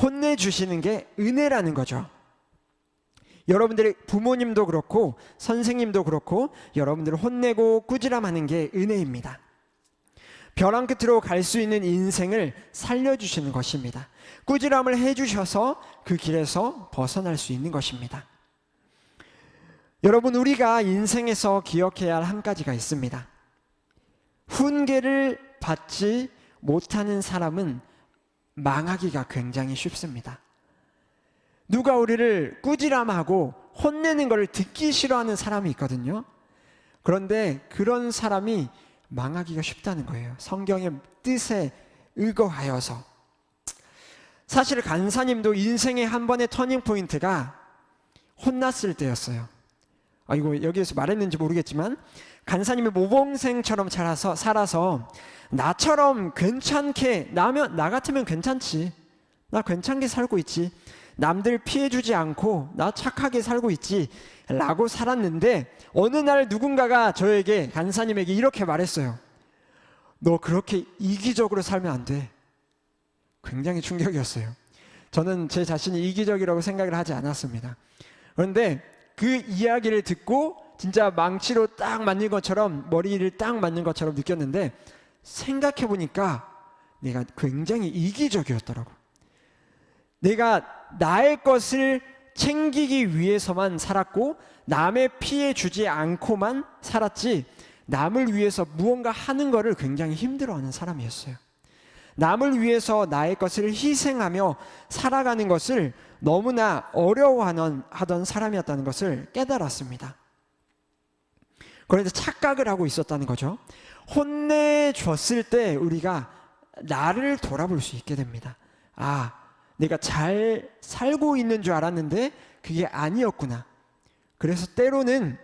혼내주시는 게 은혜라는 거죠. 여러분들의 부모님도 그렇고 선생님도 그렇고 여러분들을 혼내고 꾸지람하는 게 은혜입니다. 벼랑 끝으로 갈 수 있는 인생을 살려주시는 것입니다. 꾸지람을 해주셔서 그 길에서 벗어날 수 있는 것입니다. 여러분, 우리가 인생에서 기억해야 할 한 가지가 있습니다. 훈계를 받지 못하는 사람은 망하기가 굉장히 쉽습니다. 누가 우리를 꾸지람하고 혼내는 걸 듣기 싫어하는 사람이 있거든요. 그런데 그런 사람이 망하기가 쉽다는 거예요. 성경의 뜻에 의거하여서. 사실 간사님도 인생의 한 번의 터닝 포인트가 혼났을 때였어요. 이거 여기에서 말했는지 모르겠지만 간사님이 모범생처럼 살아서 나처럼 괜찮게 나 같으면 괜찮지, 나 괜찮게 살고 있지, 남들 피해주지 않고 나 착하게 살고 있지 라고 살았는데, 어느 날 누군가가 저에게, 간사님에게 이렇게 말했어요. 너 그렇게 이기적으로 살면 안 돼. 굉장히 충격이었어요. 저는 제 자신이 이기적이라고 생각을 하지 않았습니다. 그런데 그 이야기를 듣고 진짜 망치로 딱 맞는 것처럼, 머리를 딱 맞는 것처럼 느꼈는데, 생각해 보니까 내가 굉장히 이기적이었더라고. 내가 나의 것을 챙기기 위해서만 살았고 남의 피해 주지 않고만 살았지, 남을 위해서 무언가 하는 것을 굉장히 힘들어하는 사람이었어요. 남을 위해서 나의 것을 희생하며 살아가는 것을 너무나 어려워하던 사람이었다는 것을 깨달았습니다. 그런데 착각을 하고 있었다는 거죠. 혼내줬을 때 우리가 나를 돌아볼 수 있게 됩니다. 내가 잘 살고 있는 줄 알았는데 그게 아니었구나. 그래서 때로는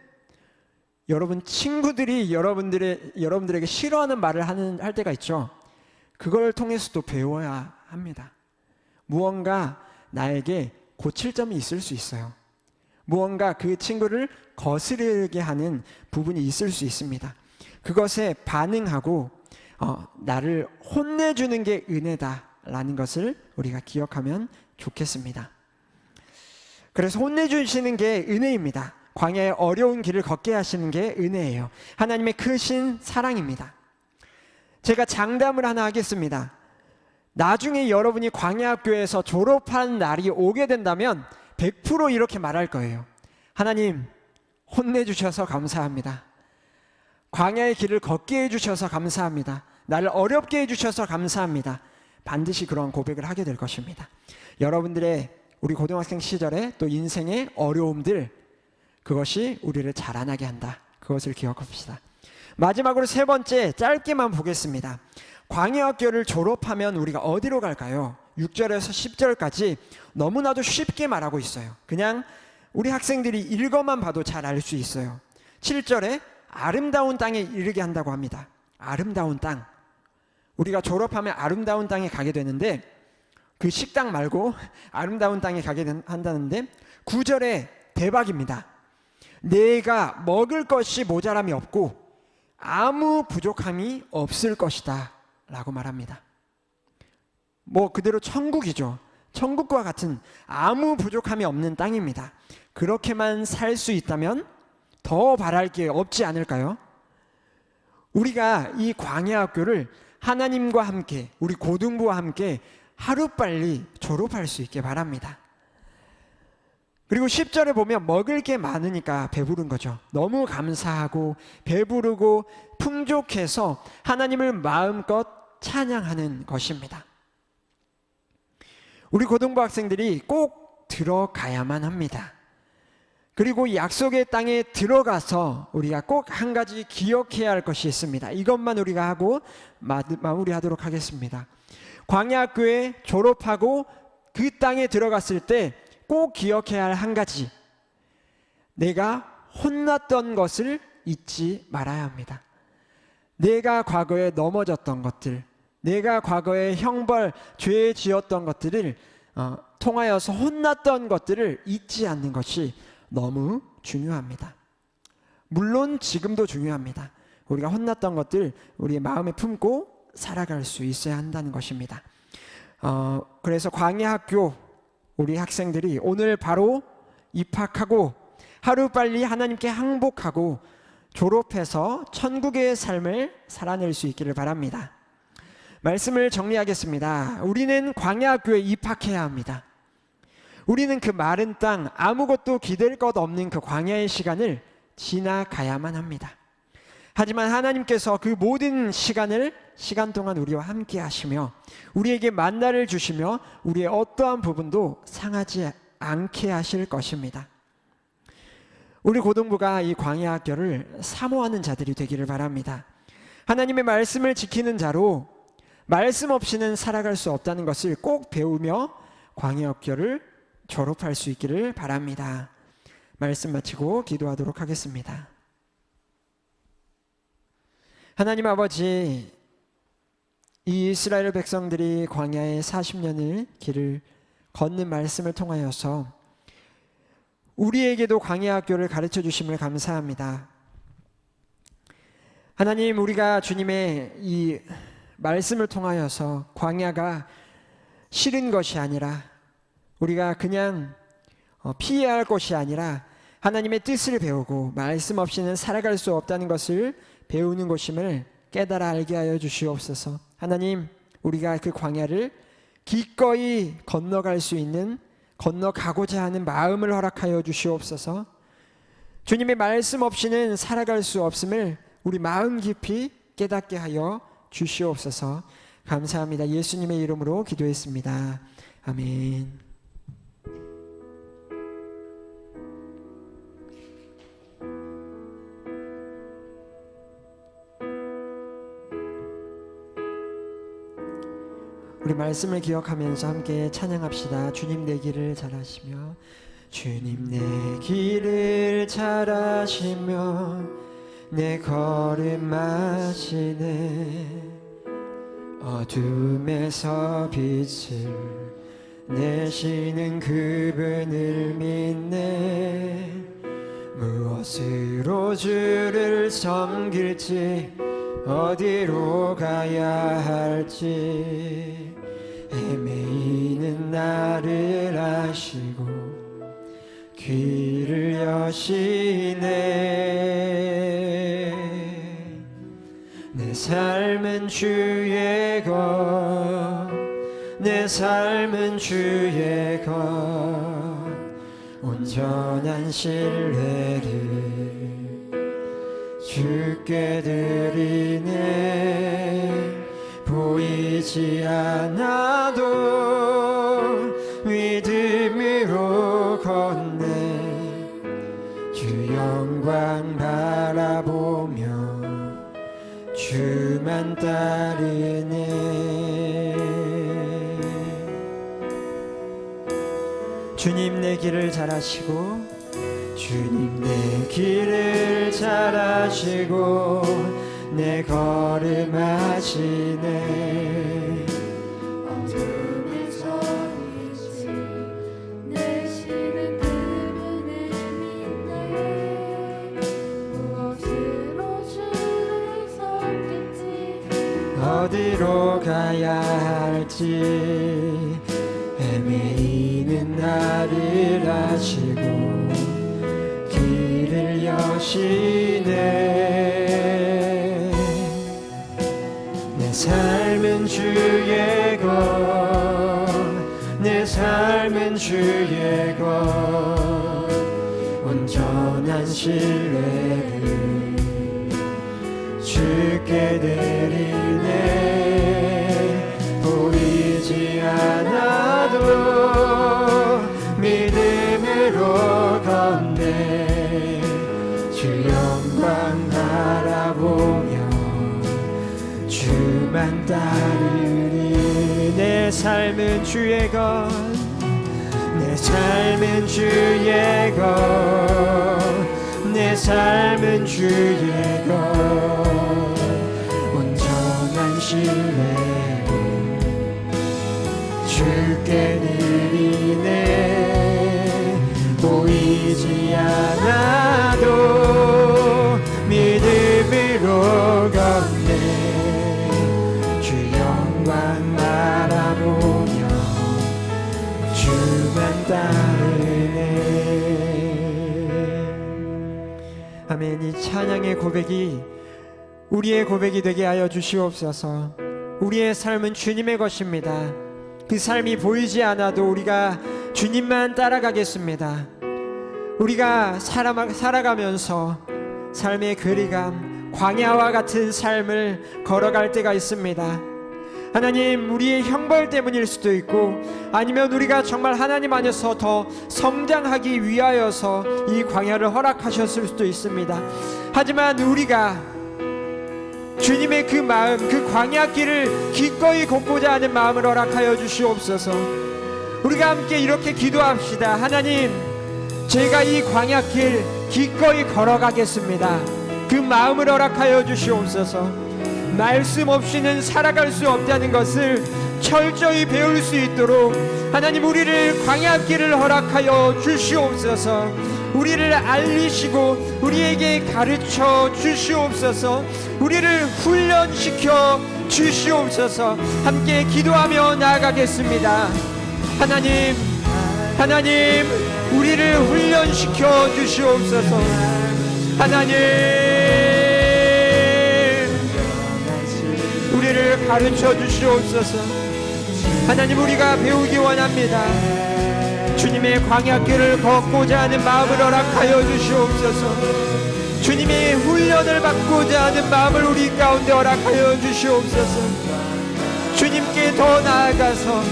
여러분 친구들이 여러분들에게 싫어하는 말을 할 때가 있죠. 그걸 통해서도 배워야 합니다. 무언가 나에게 고칠 점이 있을 수 있어요. 무언가 그 친구를 거스르게 하는 부분이 있을 수 있습니다. 그것에 반응하고 나를 혼내주는 게 은혜다라는 것을 우리가 기억하면 좋겠습니다. 그래서 혼내주시는 게 은혜입니다. 광야의 어려운 길을 걷게 하시는 게 은혜예요. 하나님의 크신 사랑입니다. 제가 장담을 하나 하겠습니다. 나중에 여러분이 광야학교에서 졸업한 날이 오게 된다면 100% 이렇게 말할 거예요. 하나님, 혼내주셔서 감사합니다. 광야의 길을 걷게 해주셔서 감사합니다. 나를 어렵게 해주셔서 감사합니다. 반드시 그런 고백을 하게 될 것입니다. 여러분들의 우리 고등학생 시절에 또 인생의 어려움들, 그것이 우리를 자라나게 한다. 그것을 기억합시다. 마지막으로 세 번째, 짧게만 보겠습니다. 광야학교를 졸업하면 우리가 어디로 갈까요? 6절에서 10절까지 너무나도 쉽게 말하고 있어요. 그냥 우리 학생들이 읽어만 봐도 잘 알 수 있어요. 7절에 아름다운 땅에 이르게 한다고 합니다. 아름다운 땅. 우리가 졸업하면 아름다운 땅에 가게 되는데, 그 식당 말고 아름다운 땅에 가게 한다는데, 9절에 대박입니다. 내가 먹을 것이 모자람이 없고 아무 부족함이 없을 것이다 라고 말합니다. 그대로 천국이죠. 천국과 같은 아무 부족함이 없는 땅입니다. 그렇게만 살 수 있다면 더 바랄 게 없지 않을까요? 우리가 이 광야학교를 하나님과 함께, 우리 고등부와 함께 하루빨리 졸업할 수 있게 바랍니다. 그리고 10절에 보면 먹을 게 많으니까 배부른 거죠. 너무 감사하고 배부르고 풍족해서 하나님을 마음껏 찬양하는 것입니다. 우리 고등부 학생들이 꼭 들어가야만 합니다. 그리고 이 약속의 땅에 들어가서 우리가 꼭 한 가지 기억해야 할 것이 있습니다. 이것만 우리가 하고 마무리하도록 하겠습니다. 광야학교에 졸업하고 그 땅에 들어갔을 때 꼭 기억해야 할 한 가지, 내가 혼났던 것을 잊지 말아야 합니다. 내가 과거에 넘어졌던 것들, 내가 과거에 형벌, 죄 지었던 것들을 통하여서 혼났던 것들을 잊지 않는 것이 너무 중요합니다. 물론 지금도 중요합니다. 우리가 혼났던 것들 우리 마음에 품고 살아갈 수 있어야 한다는 것입니다. 그래서 광야학교 우리 학생들이 오늘 바로 입학하고 하루빨리 하나님께 항복하고 졸업해서 천국의 삶을 살아낼 수 있기를 바랍니다. 말씀을 정리하겠습니다. 우리는 광야학교에 입학해야 합니다. 우리는 그 마른 땅, 아무것도 기댈 것 없는 그 광야의 시간을 지나가야만 합니다. 하지만 하나님께서 그 모든 시간 동안 우리와 함께 하시며 우리에게 만나를 주시며 우리의 어떠한 부분도 상하지 않게 하실 것입니다. 우리 고등부가 이 광야학교를 사모하는 자들이 되기를 바랍니다. 하나님의 말씀을 지키는 자로 말씀 없이는 살아갈 수 없다는 것을 꼭 배우며 광야학교를 졸업할 수 있기를 바랍니다. 말씀 마치고 기도하도록 하겠습니다. 하나님 아버지, 이 이스라엘 백성들이 광야의 40년을 길을 걷는 말씀을 통하여서 우리에게도 광야학교를 가르쳐 주심을 감사합니다. 하나님, 우리가 주님의 이 말씀을 통하여서 광야가 싫은 것이 아니라 우리가 그냥 피해야 할 것이 아니라 하나님의 뜻을 배우고 말씀 없이는 살아갈 수 없다는 것을 배우는 것임을 깨달아 알게 하여 주시옵소서. 하나님, 우리가 그 광야를 기꺼이 건너갈 수 있는, 건너가고자 하는 마음을 허락하여 주시옵소서. 주님의 말씀 없이는 살아갈 수 없음을 우리 마음 깊이 깨닫게 하여 주시옵소서. 감사합니다. 예수님의 이름으로 기도했습니다. 아멘. 우리 말씀을 기억하면서 함께 찬양합시다. 주님 내 길을 잘 아시며, 주님 내 길을 잘 아시며 내 걸음 아시네. 어둠에서 빛을 내시는 그분을 믿네. 무엇으로 주를 섬길지 어디로 가야 할지 헤매이는 나를 아시고 길을 여시네. 내 삶은 주의 것, 내 삶은 주의 것, 온전한 신뢰를 주께 드리네. 보이지 않아도 믿음으로 걷네. 주 영광 바라보며 주만 따르네. 주님 내 길을 잘 아시고, 주님 내 길을 잘 아시고 내 걸음 아시네. 어둠에서 빛을 내시는 그분을 믿네. 무엇으로 주를 섬길지 어디로 가야 할지 헤매이는 나를 아시고 길을 여시네. 내 삶은 주의 것, 내 삶은 주의 것 온전한 신뢰를 주께 드리네. 보이지 않아도 믿음으로 걷네. 주 영광 바라보며 주만 따르리. 내 삶은 주의 것, 내 삶은 주의 것, 내 삶은 주의 것 온전한 신뢰 주께 드리네. 보이지 않아도 믿음으로 걷네. 주 영광 바라보며 주만 따르네. 아멘. 이 찬양의 고백이 우리의 고백이 되게 하여 주시옵소서. 우리의 삶은 주님의 것입니다. 그 삶이 보이지 않아도 우리가 주님만 따라가겠습니다. 우리가 살아가면서 삶의 괴리감, 광야와 같은 삶을 걸어갈 때가 있습니다. 하나님, 우리의 형벌 때문일 수도 있고 아니면 우리가 정말 하나님 안에서 더 성장하기 위하여서 이 광야를 허락하셨을 수도 있습니다. 하지만 우리가 주님의 그 마음, 그 광야길을 기꺼이 걷고자 하는 마음을 허락하여 주시옵소서. 우리가 함께 이렇게 기도합시다. 하나님, 제가 이 광야길 기꺼이 걸어가겠습니다. 그 마음을 허락하여 주시옵소서. 말씀 없이는 살아갈 수 없다는 것을 철저히 배울 수 있도록 하나님, 우리를 광야길을 허락하여 주시옵소서. 우리를 알리시고 우리에게 가르쳐 주시옵소서. 우리를 훈련시켜 주시옵소서. 함께 기도하며 나아가겠습니다. 하나님, 하나님, 우리를 훈련시켜 주시옵소서. 하나님, 우리를 가르쳐 주시옵소서. 하나님, 우리가 배우기 원합니다. 주님의 광야길을 걷고자 하는 마음을 허락하여 주시옵소서. 주님의 훈련을 받고자 하는 마음을 우리 가운데 허락하여 주시옵소서. 주님께 더 나아가서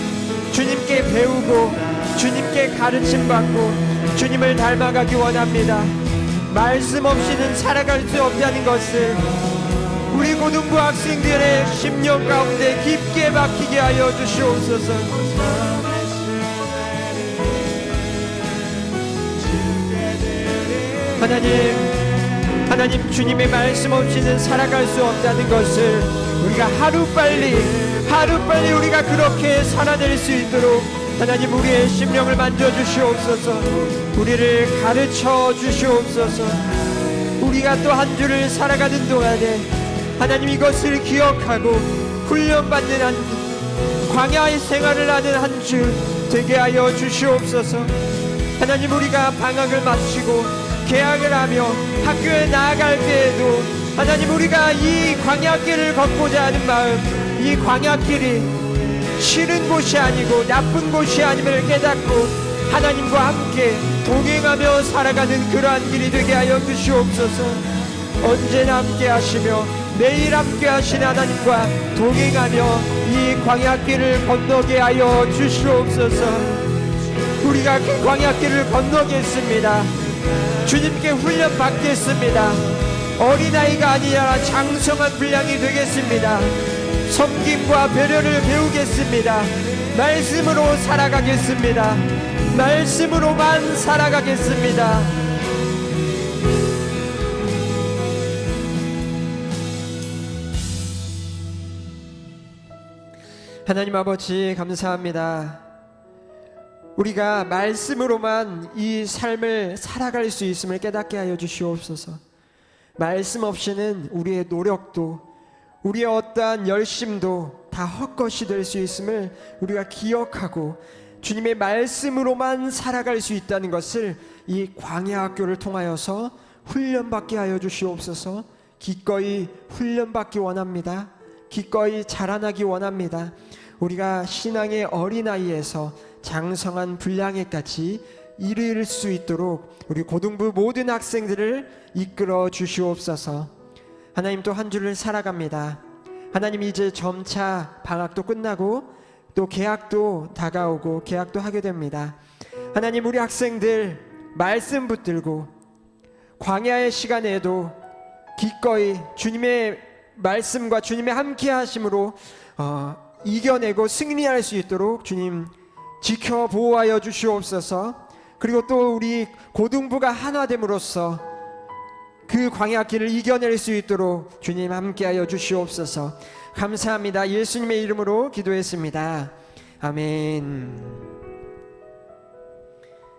주님께 배우고 주님께 가르침 받고 주님을 닮아가기 원합니다. 말씀 없이는 살아갈 수 없다는 것을 우리 고등부 학생들의 심령 가운데 깊게 박히게 하여 주시옵소서. 하나님, 주님의 말씀 없이는 살아갈 수 없다는 것을 우리가 하루빨리 우리가 그렇게 살아낼 수 있도록 하나님, 우리의 심령을 만져주시옵소서. 우리를 가르쳐 주시옵소서. 우리가 또 한 주를 살아가는 동안에 하나님, 이것을 기억하고 훈련받는 한 광야의 생활을 하는 한 주 되게 하여 주시옵소서. 하나님, 우리가 방학을 마치고 개학을 하며 학교에 나아갈 때에도 하나님, 우리가 이 광야길을 걷고자 하는 마음, 이 광야길이 싫은 곳이 아니고 나쁜 곳이 아님을 깨닫고 하나님과 함께 동행하며 살아가는 그러한 길이 되게 하여 주시옵소서. 언제나 함께 하시며 매일 함께 하신 하나님과 동행하며 이 광야길을 건너게 하여 주시옵소서. 우리가 그 광야길을 건너겠습니다. 주님께 훈련 받겠습니다. 어린아이가 아니라 장성한 분량이 되겠습니다. 섬김과 배려를 배우겠습니다. 말씀으로 살아가겠습니다. 말씀으로만 살아가겠습니다. 하나님 아버지, 감사합니다. 우리가 말씀으로만 이 삶을 살아갈 수 있음을 깨닫게 하여 주시옵소서. 말씀 없이는 우리의 노력도 우리의 어떠한 열심도 다 헛것이 될 수 있음을 우리가 기억하고 주님의 말씀으로만 살아갈 수 있다는 것을 이 광야 학교를 통하여서 훈련받게 하여 주시옵소서. 기꺼이 훈련받기 원합니다. 기꺼이 자라나기 원합니다. 우리가 신앙의 어린아이에서 장성한 분량에까지 이를 수 있도록 우리 고등부 모든 학생들을 이끌어 주시옵소서. 하나님, 또 한 주를 살아갑니다. 하나님, 이제 점차 방학도 끝나고 또 개학도 다가오고 개학도 하게 됩니다. 하나님, 우리 학생들 말씀 붙들고 광야의 시간에도 기꺼이 주님의 말씀과 주님의 함께 하심으로 이겨내고 승리할 수 있도록 주님 지켜 보호하여 주시옵소서. 그리고 또 우리 고등부가 하나됨으로써 그 광야길을 이겨낼 수 있도록 주님 함께하여 주시옵소서. 감사합니다. 예수님의 이름으로 기도했습니다. 아멘.